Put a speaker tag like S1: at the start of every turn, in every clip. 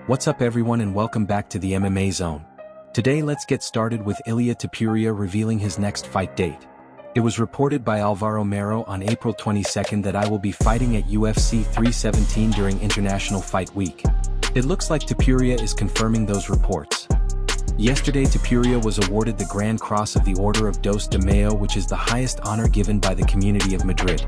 S1: What's up everyone and welcome back to the MMA Zone. Today let's get started with Ilia Topuria revealing his next fight date. It was reported by Alvaro Mero on April 22nd that I will be fighting at UFC 317 during International Fight Week. It looks like Topuria is confirming those reports. Yesterday Topuria was awarded the Grand Cross of the Order of Dos de Mayo, which is the highest honor given by the community of Madrid.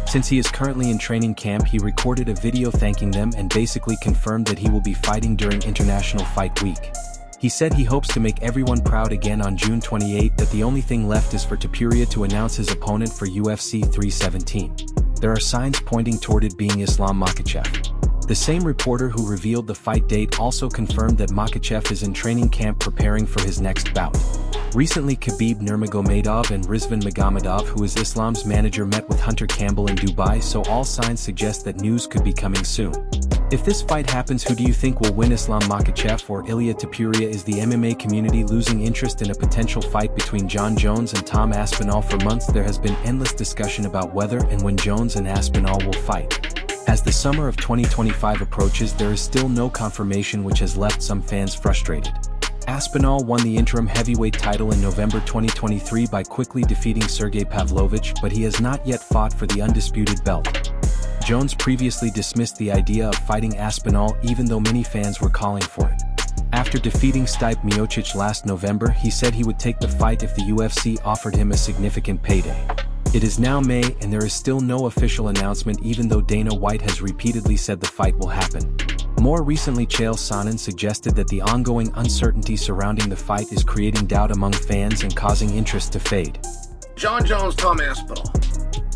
S1: Since he is currently in training camp, he recorded a video thanking them and basically confirmed that he will be fighting during International Fight Week. He said he hopes to make everyone proud again on June 28, that the only thing left is for Topuria to announce his opponent for UFC 317. There are signs pointing toward it being Islam Makhachev. The same reporter who revealed the fight date also confirmed that Makhachev is in training camp preparing for his next bout. Recently Khabib Nurmagomedov and Rizvan Magomedov, who is Islam's manager, met with Hunter Campbell in Dubai, so all signs suggest that news could be coming soon. If this fight happens, who do you think will win, Islam Makhachev or Ilia Topuria? Is the MMA community losing interest in a potential fight between Jon Jones and Tom Aspinall? For months there has been endless discussion about whether and when Jones and Aspinall will fight. As the summer of 2025 approaches, there is still no confirmation, which has left some fans frustrated. Aspinall won the interim heavyweight title in November 2023 by quickly defeating Sergey Pavlovich, but he has not yet fought for the undisputed belt. Jones previously dismissed the idea of fighting Aspinall, even though many fans were calling for it. After defeating Stipe Miocic last November, he said he would take the fight if the UFC offered him a significant payday. It is now May and there is still no official announcement, even though Dana White has repeatedly said the fight will happen. More recently, Chael Sonnen suggested that the ongoing uncertainty surrounding the fight is creating doubt among fans and causing interest to fade.
S2: Jon Jones, Tom Aspinall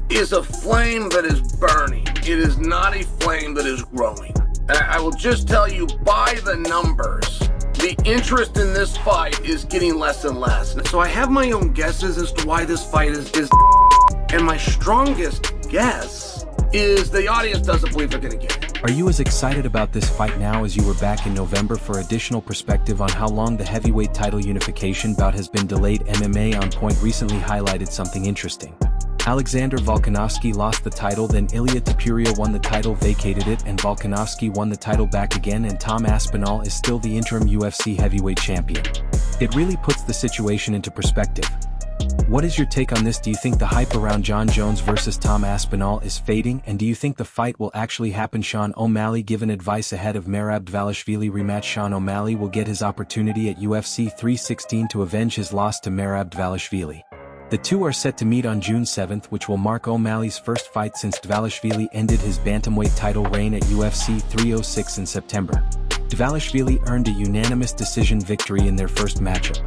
S2: is a flame that is burning. It is not a flame that is growing. I will just tell you, by the numbers, the interest in this fight is getting less and less. So I have my own guesses as to why this fight is and my strongest guess is the audience doesn't believe they're gonna get it.
S1: Are you as excited about this fight now as you were back in November? For additional perspective on how long the heavyweight title unification bout has been delayed, MMA On Point recently highlighted something interesting. Alexander Volkanovski lost the title, then Ilia Topuria won the title, vacated it, and Volkanovski won the title back again, and Tom Aspinall is still the interim UFC heavyweight champion. It really puts the situation into perspective. What is your take on this? Do you think the hype around Jon Jones versus Tom Aspinall is fading, and do you think the fight will actually happen? Sean O'Malley given advice ahead of Merab Dvalishvili rematch. Sean O'Malley will get his opportunity at UFC 316 to avenge his loss to Merab Dvalishvili. The two are set to meet on June 7th, which will mark O'Malley's first fight since Dvalishvili ended his bantamweight title reign at UFC 306 in September. Dvalishvili earned a unanimous decision victory in their first matchup.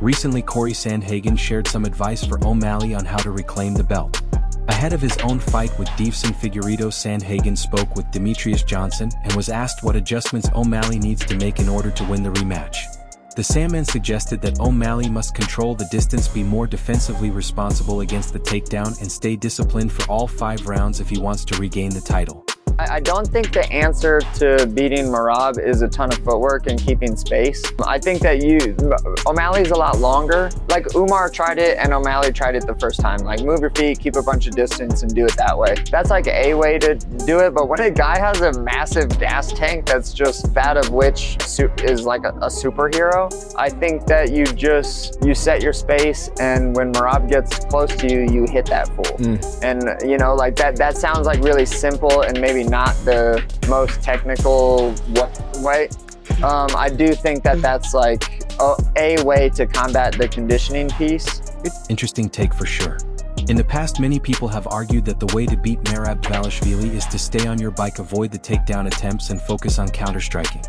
S1: Recently, Corey Sandhagen shared some advice for O'Malley on how to reclaim the belt. Ahead of his own fight with Deiveson Figueiredo, Sandhagen spoke with Demetrius Johnson and was asked what adjustments O'Malley needs to make in order to win the rematch. The Sandman suggested that O'Malley must control the distance, be more defensively responsible against the takedown, and stay disciplined for all 5 rounds if he wants to regain the title.
S3: I don't think the answer to beating Merab is a ton of footwork and keeping space. I think that O'Malley's a lot longer. Like Umar tried it and O'Malley tried it the first time. Like move your feet, keep a bunch of distance and do it that way. That's like a way to do it, but when a guy has a massive gas tank that's just fat of which is like a superhero, I think that you set your space, and when Merab gets close to you, you hit that fool. And you know, like that sounds like really simple and maybe not the most technical way. I do think that that's like a way to combat the conditioning piece.
S1: Interesting take for sure. In the past, many people have argued that the way to beat Merab Dvalishvili is to stay on your bike, avoid the takedown attempts, and focus on counter-striking.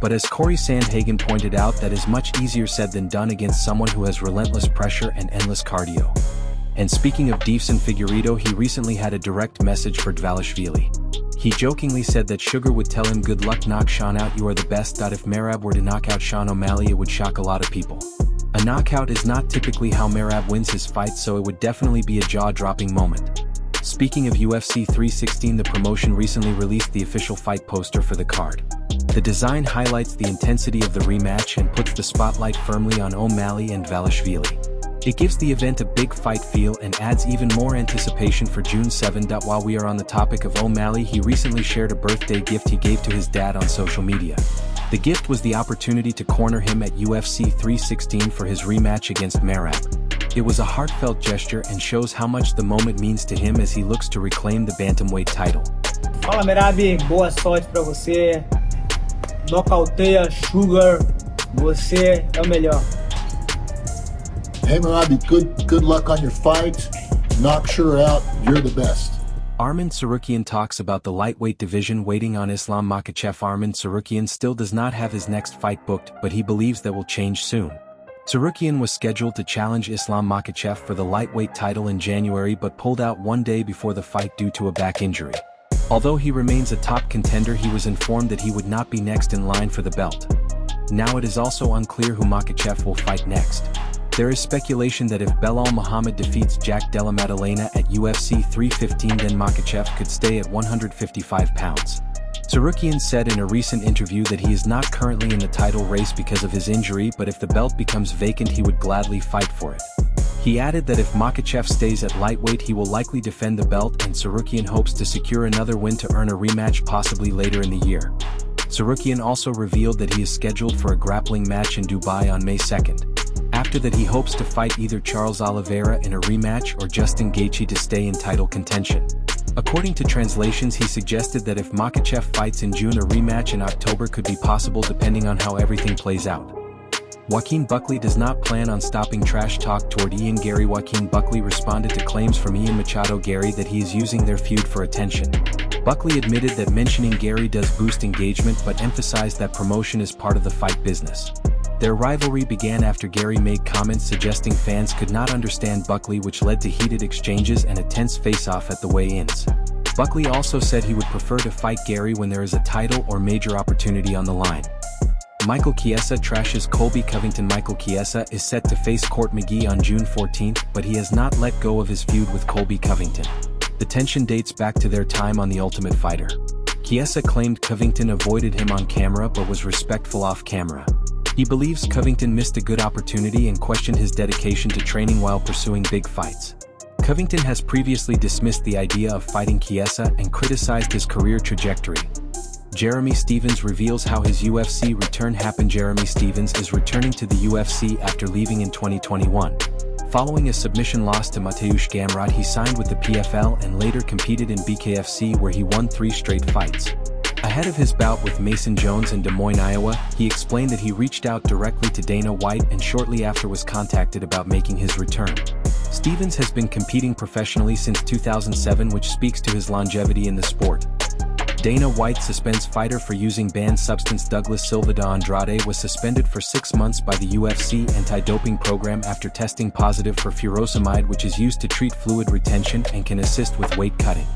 S1: But as Corey Sandhagen pointed out, that is much easier said than done against someone who has relentless pressure and endless cardio. And speaking of Deiveson Figueiredo, he recently had a direct message for Dvalishvili. He jokingly said that Sugar would tell him, "Good luck, knock Sean out, you are the best." If Merab were to knock out Sean O'Malley, it would shock a lot of people. A knockout is not typically how Merab wins his fights, so it would definitely be a jaw-dropping moment. Speaking of UFC 316, the promotion recently released the official fight poster for the card. The design highlights the intensity of the rematch and puts the spotlight firmly on O'Malley and Dvalishvili. It gives the event a big fight feel and adds even more anticipation for June 7. While we are on the topic of O'Malley, he recently shared a birthday gift he gave to his dad on social media. The gift was the opportunity to corner him at UFC 316 for his rematch against Merab. It was a heartfelt gesture and shows how much the moment means to him as he looks to reclaim the bantamweight title.
S4: Fala Merab, boa sorte pra você. Nocauteia Sugar, você é o melhor.
S5: Hey Marabi, good luck on your fight. Knock Sure out, you're the best.
S1: Arman Tsarukyan talks about the lightweight division waiting on Islam Makhachev. Arman Tsarukyan still does not have his next fight booked, but he believes that will change soon. Tsarukyan was scheduled to challenge Islam Makhachev for the lightweight title in January but pulled out one day before the fight due to a back injury. Although he remains a top contender, he was informed that he would not be next in line for the belt. Now it is also unclear who Makhachev will fight next. There is speculation that if Belal Muhammad defeats Jack Della Maddalena at UFC 315, then Makhachev could stay at 155 pounds. Tsarukyan said in a recent interview that he is not currently in the title race because of his injury, but if the belt becomes vacant he would gladly fight for it. He added that if Makhachev stays at lightweight he will likely defend the belt, and Tsarukyan hopes to secure another win to earn a rematch possibly later in the year. Tsarukyan also revealed that he is scheduled for a grappling match in Dubai on May 2nd. After that he hopes to fight either Charles Oliveira in a rematch or Justin Gaethje to stay in title contention. According to translations, he suggested that if Makhachev fights in June, a rematch in October could be possible depending on how everything plays out. Joaquin Buckley does not plan on stopping trash talk toward Ian Gary. Joaquin Buckley responded to claims from Ian Machado Gary that he is using their feud for attention. Buckley admitted that mentioning Gary does boost engagement but emphasized that promotion is part of the fight business. Their rivalry began after Gary made comments suggesting fans could not understand Buckley, which led to heated exchanges and a tense face-off at the weigh-ins. Buckley also said he would prefer to fight Gary when there is a title or major opportunity on the line. Michael Chiesa trashes Colby Covington. Michael Chiesa is set to face Court McGee on June 14th, but he has not let go of his feud with Colby Covington. The tension dates back to their time on The Ultimate Fighter. Chiesa claimed Covington avoided him on camera but was respectful off camera. He believes Covington missed a good opportunity and questioned his dedication to training while pursuing big fights. Covington has previously dismissed the idea of fighting Chiesa and criticized his career trajectory. Jeremy Stephens reveals how his UFC return happened. Jeremy Stephens is returning to the UFC after leaving in 2021. Following a submission loss to Mateusz Gamrot, he signed with the PFL and later competed in BKFC, where he won 3 straight fights. Ahead of his bout with Mason Jones in Des Moines, Iowa, he explained that he reached out directly to Dana White and shortly after was contacted about making his return. Stephens has been competing professionally since 2007, which speaks to his longevity in the sport. Dana White suspends fighter for using banned substance. Douglas Silva de Andrade was suspended for 6 months by the UFC anti-doping program after testing positive for furosemide, which is used to treat fluid retention and can assist with weight cutting.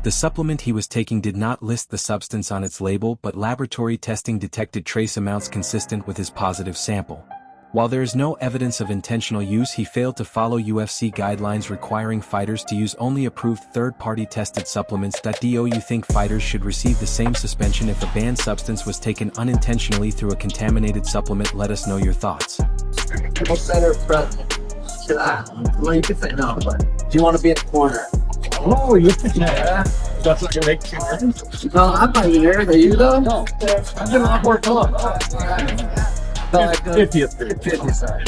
S1: The supplement he was taking did not list the substance on its label, but laboratory testing detected trace amounts consistent with his positive sample. While there is no evidence of intentional use, he failed to follow UFC guidelines requiring fighters to use only approved third-party tested supplements. Do you think fighters should receive the same suspension if a banned substance was taken unintentionally through a contaminated supplement? Let us know your thoughts.
S6: Center president. Well, you could say no, but do you want to be in the corner?
S4: Oh, yeah. That's what you're making.
S6: No, I'm not even there. Are you though? No. I'm doing a lot more talk.
S4: 50th.
S6: 50th, sorry.